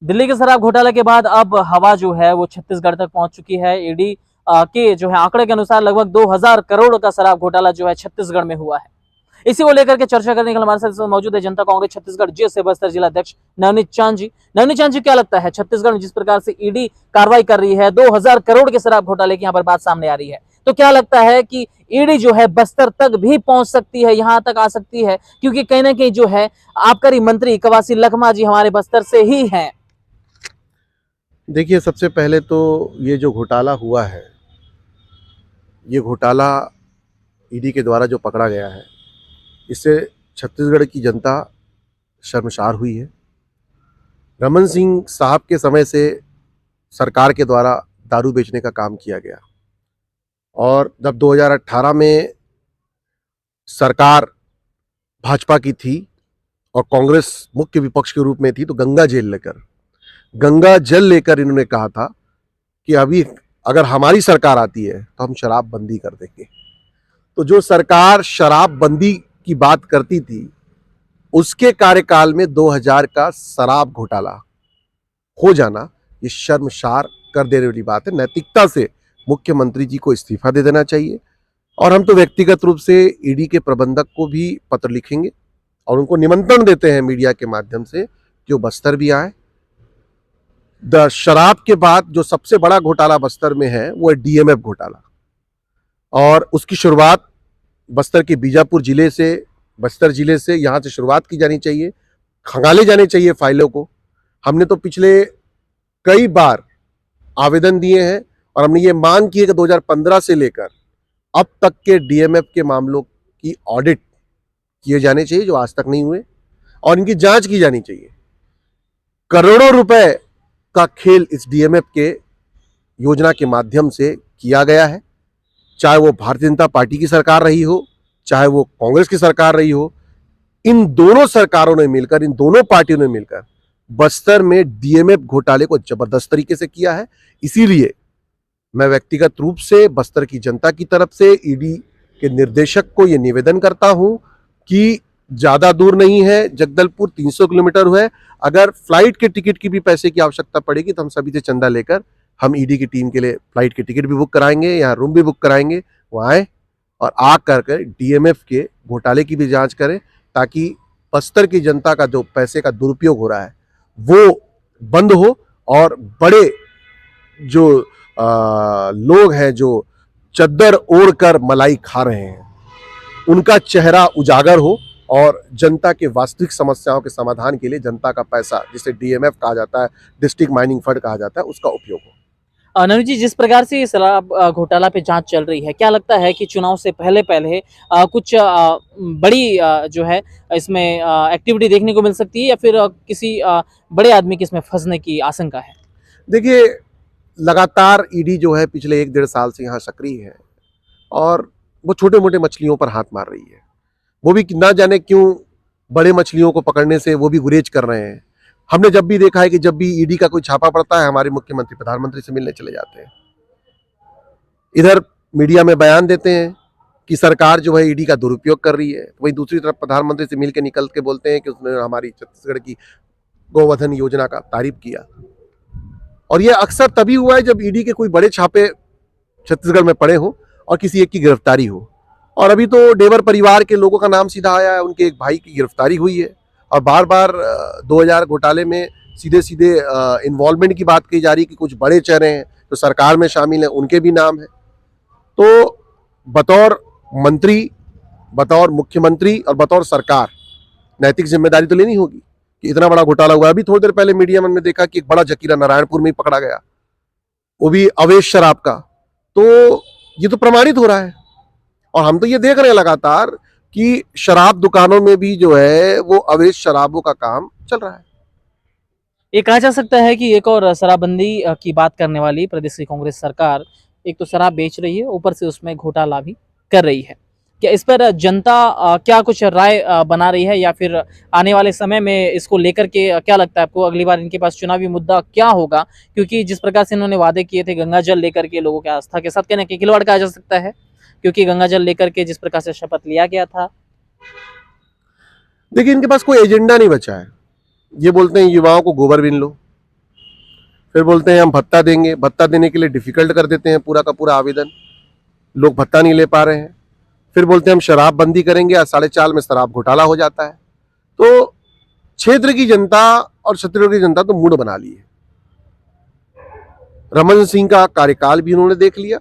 दिल्ली के शराब घोटाले के बाद अब हवा जो है वो छत्तीसगढ़ तक पहुंच चुकी है। ईडी के जो है आंकड़े के अनुसार लगभग 2000 करोड़ का शराब घोटाला जो है छत्तीसगढ़ में हुआ है। इसी को लेकर के चर्चा करने के लिए हमारे साथ मौजूद है जनता कांग्रेस छत्तीसगढ़ जे बस्तर जिला अध्यक्ष नवनीत चांद जी। नवनीत चांद जी, क्या लगता है छत्तीसगढ़ में जिस प्रकार से ईडी कार्रवाई कर रही है, 2000 करोड़ के शराब घोटाले की यहाँ पर बात सामने आ रही है, तो क्या लगता है कि ईडी जो है बस्तर तक भी पहुंच सकती है, यहां तक आ सकती है? क्योंकि कहीं ना कहीं जो है आबकारी मंत्री कवासी लखमा जी हमारे बस्तर से ही हैं। देखिए, सबसे पहले तो ये जो घोटाला हुआ है, ये घोटाला ईडी के द्वारा जो पकड़ा गया है, इससे छत्तीसगढ़ की जनता शर्मसार हुई है। रमन सिंह साहब के समय से सरकार के द्वारा दारू बेचने का काम किया गया और जब 2018 में सरकार भाजपा की थी और कांग्रेस मुख्य विपक्ष के रूप में थी, तो गंगा जल लेकर इन्होंने कहा था कि अभी अगर हमारी सरकार आती है तो हम शराब बंदी कर देंगे। तो जो सरकार शराब बंदी की बात करती थी, उसके कार्यकाल में 2000 का शराब घोटाला हो जाना, ये शर्मसार कर देने वाली बात है। नैतिकता से मुख्यमंत्री जी को इस्तीफा दे देना चाहिए और हम तो व्यक्तिगत रूप से ईडी के प्रबंधक को भी पत्र लिखेंगे और उनको निमंत्रण देते हैं मीडिया के माध्यम से कि वो बस्तर भी आए। शराब के बाद जो सबसे बड़ा घोटाला बस्तर में है वो है डीएमएफ घोटाला, और उसकी शुरुआत बस्तर के बीजापुर जिले से, बस्तर जिले से यहाँ से शुरुआत की जानी चाहिए, खंगाले जाने चाहिए फाइलों को। हमने तो पिछले कई बार आवेदन दिए हैं और हमने ये मांग की है कि 2015 से लेकर अब तक के डीएमएफ के मामलों की ऑडिट किए जाने चाहिए जो आज तक नहीं हुए, और इनकी जांच की जानी चाहिए। करोड़ों रुपए का खेल इस डीएमएफ के योजना के माध्यम से किया गया है, चाहे वो भारतीय जनता पार्टी की सरकार रही हो, चाहे वो कांग्रेस की सरकार रही हो। इन दोनों सरकारों ने मिलकर, इन दोनों पार्टियों ने मिलकर बस्तर में डीएमएफ घोटाले को जबरदस्त तरीके से किया है। इसीलिए मैं व्यक्तिगत रूप से बस्तर की जनता की तरफ से ईडी के निर्देशक को यह निवेदन करता हूं कि ज्यादा दूर नहीं है, जगदलपुर 300 किलोमीटर है। अगर फ्लाइट के टिकट की भी पैसे की आवश्यकता पड़ेगी तो हम सभी से चंदा लेकर हम ईडी की टीम के लिए फ्लाइट के टिकट भी बुक कराएंगे, यहाँ रूम भी बुक कराएंगे। वो आए और आ कर डीएमएफ के घोटाले की भी जांच करें, ताकि बस्तर की जनता का जो पैसे का दुरुपयोग हो रहा है वो बंद हो और बड़े जो लोग हैं जो चद्दर ओढ़कर मलाई खा रहे हैं, उनका चेहरा उजागर हो और जनता के वास्तविक समस्याओं के समाधान के लिए जनता का पैसा, जिसे डीएमएफ कहा जाता है, डिस्ट्रिक्ट माइनिंग फंड कहा जाता है, उसका उपयोग हो। नवनीत जी, जिस प्रकार से शराब घोटाला पे जांच चल रही है, क्या लगता है कि चुनाव से पहले पहले कुछ बड़ी जो है इसमें एक्टिविटी देखने को मिल सकती है, या फिर किसी बड़े आदमी की इसमें फंसने की आशंका है? देखिए, लगातार ईडी जो है पिछले 1-1.5 साल से यहाँ सक्रिय है और वो छोटे मोटे मछलियों पर हाथ मार रही है। वो भी ना जाने क्यों बड़े मछलियों को पकड़ने से वो भी गुरेज कर रहे हैं। हमने जब भी देखा है कि जब भी ईडी का कोई छापा पड़ता है, हमारे मुख्यमंत्री प्रधानमंत्री से मिलने चले जाते हैं, इधर मीडिया में बयान देते हैं कि सरकार जो है ईडी का दुरुपयोग कर रही है, वहीं दूसरी तरफ प्रधानमंत्री से मिलकर निकल के बोलते हैं कि उसने हमारी छत्तीसगढ़ की गोवर्धन योजना का तारीफ किया। और यह अक्सर तभी हुआ है जब ईडी के कोई बड़े छापे छत्तीसगढ़ में पड़े हो और किसी एक की गिरफ्तारी हो। और अभी तो डेवर परिवार के लोगों का नाम सीधा आया है, उनके एक भाई की गिरफ्तारी हुई है और बार बार 2000 घोटाले में सीधे सीधे इन्वॉल्वमेंट की बात की जा रही है कि कुछ बड़े चेहरे हैं जो सरकार में शामिल हैं, उनके भी नाम है। तो बतौर मंत्री, बतौर मुख्यमंत्री और बतौर सरकार नैतिक जिम्मेदारी तो लेनी होगी कि इतना बड़ा घोटाला हुआ। अभी थोड़ी देर पहले मीडिया में हमने देखा कि एक बड़ा जकीरा नारायणपुर में ही पकड़ा गया, वो भी अवैध शराब का। तो ये तो प्रमाणित हो रहा है और हम तो ये देख रहे हैं लगातार कि शराब दुकानों में भी जो है वो अवैध शराबों का काम चल रहा है। ये कहा जा सकता है कि एक और शराबबंदी की बात करने वाली प्रदेश की कांग्रेस सरकार एक तो शराब बेच रही है, ऊपर से उसमें घोटाला भी कर रही है। क्या इस पर जनता क्या कुछ राय बना रही है, या फिर आने वाले समय में इसको लेकर के क्या लगता है आपको, अगली बार इनके पास चुनावी मुद्दा क्या होगा? क्योंकि जिस प्रकार से इन्होंने वादे किए थे गंगा जल लेकर के लोगों की आस्था के साथ, कहने के खिलवाड़ कहा जा सकता है, क्योंकि गंगा जल लेकर के जिस प्रकार से शपथ लिया गया था। देखिए, इनके पास कोई एजेंडा नहीं बचा है। ये बोलते हैं युवाओं को गोबर बीन लो, फिर बोलते हैं हम भत्ता देंगे, भत्ता देने के लिए डिफिकल्ट कर देते हैं पूरा का पूरा आवेदन, लोग भत्ता नहीं ले पा रहे हैं। फिर बोलते हैं हम शराब बंदी करेंगे और 4.5 में शराब घोटाला हो जाता है। तो क्षेत्र की जनता और छत्तीसगढ़ की जनता तो मूड बना ली है। रमन सिंह का कार्यकाल भी उन्होंने देख लिया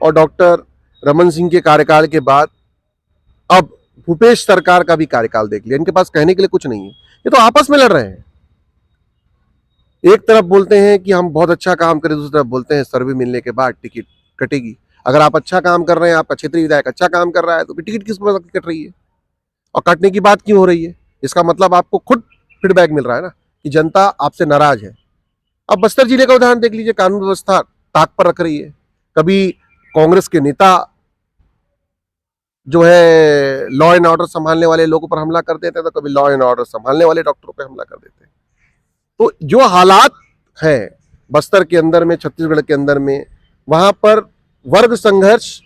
और डॉक्टर रमन सिंह के कार्यकाल के बाद अब भूपेश सरकार का भी कार्यकाल देख लिया। इनके पास कहने के लिए कुछ नहीं है, ये तो आपस में लड़ रहे हैं। एक तरफ बोलते हैं कि हम बहुत अच्छा काम करें, दूसरी तरफ बोलते हैं सर्वे मिलने के बाद टिकट कटेगी। अगर आप अच्छा काम कर रहे हैं, आपका क्षेत्रीय विधायक अच्छा काम कर रहा है, तो टिकट किस वजह से कट रही है और काटने की बात क्यों हो रही है? इसका मतलब आपको खुद फीडबैक मिल रहा है ना कि जनता आपसे नाराज है। अब बस्तर जिले का उदाहरण देख लीजिए, कानून व्यवस्था ताक पर रख रही है। कभी कांग्रेस के नेता जो है लॉ एंड ऑर्डर संभालने वाले लोगों पर हमला कर देते हैं, तो कभी लॉ एंड ऑर्डर संभालने वाले डॉक्टरों पर हमला कर देते हैं। तो जो हालात है बस्तर के अंदर में, छत्तीसगढ़ के अंदर में, वहां पर वर्ग संघर्ष,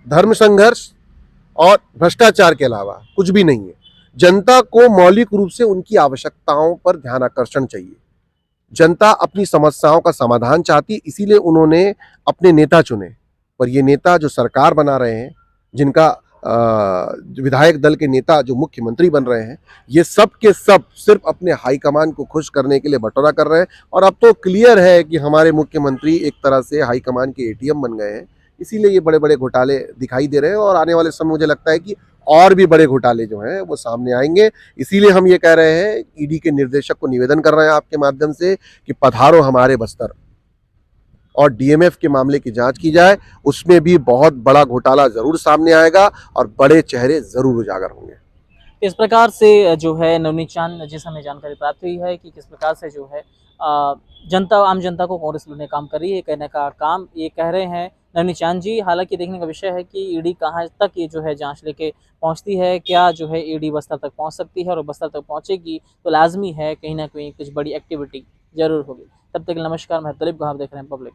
धर्म संघर्ष और भ्रष्टाचार के अलावा कुछ भी नहीं है। जनता को मौलिक रूप से उनकी आवश्यकताओं पर ध्यान आकर्षण चाहिए। जनता अपनी समस्याओं का समाधान चाहती, इसीलिए उन्होंने अपने नेता चुने। पर ये नेता जो सरकार बना रहे हैं, जिनका विधायक दल के नेता जो मुख्यमंत्री बन रहे हैं, ये सब के सब सिर्फ अपने हाईकमान को खुश करने के लिए बटोरा कर रहे हैं। और अब तो क्लियर है कि हमारे मुख्यमंत्री एक तरह से हाईकमान के एटीएम बन गए हैं, इसीलिए ये बड़े बड़े घोटाले दिखाई दे रहे हैं। और आने वाले समय मुझे लगता है कि और भी बड़े घोटाले जो हैं वो सामने आएंगे। इसीलिए हम ये कह रहे हैं, ईडी के निर्देशक को निवेदन कर रहे हैं आपके माध्यम से कि पधारो हमारे बस्तर और डीएमएफ के मामले की जांच की जाए। उसमें भी बहुत बड़ा घोटाला जरूर सामने आएगा और बड़े चेहरे जरूर उजागर होंगे। इस प्रकार से जो है नवनीत चांद, जिस हमें जानकारी प्राप्त हुई है कि किस प्रकार से जो है जनता, आम जनता को कांग्रेस लड़ने काम कर रही है, कहने का काम ये कह रहे हैं नवनीत चांद जी। हालांकि देखने का विषय है कि ईडी कहां तक ये जो है जांच लेके पहुंचती है। क्या जो है ईडी बस्तर तक पहुंच सकती है, और बस्तर तक पहुंचेगी तो लाजमी है कहीं ना कहीं कुछ बड़ी एक्टिविटी जरूर होगी। तब तक नमस्कार, मैं दिलीप, आप देख रहे हैं पब्लिक।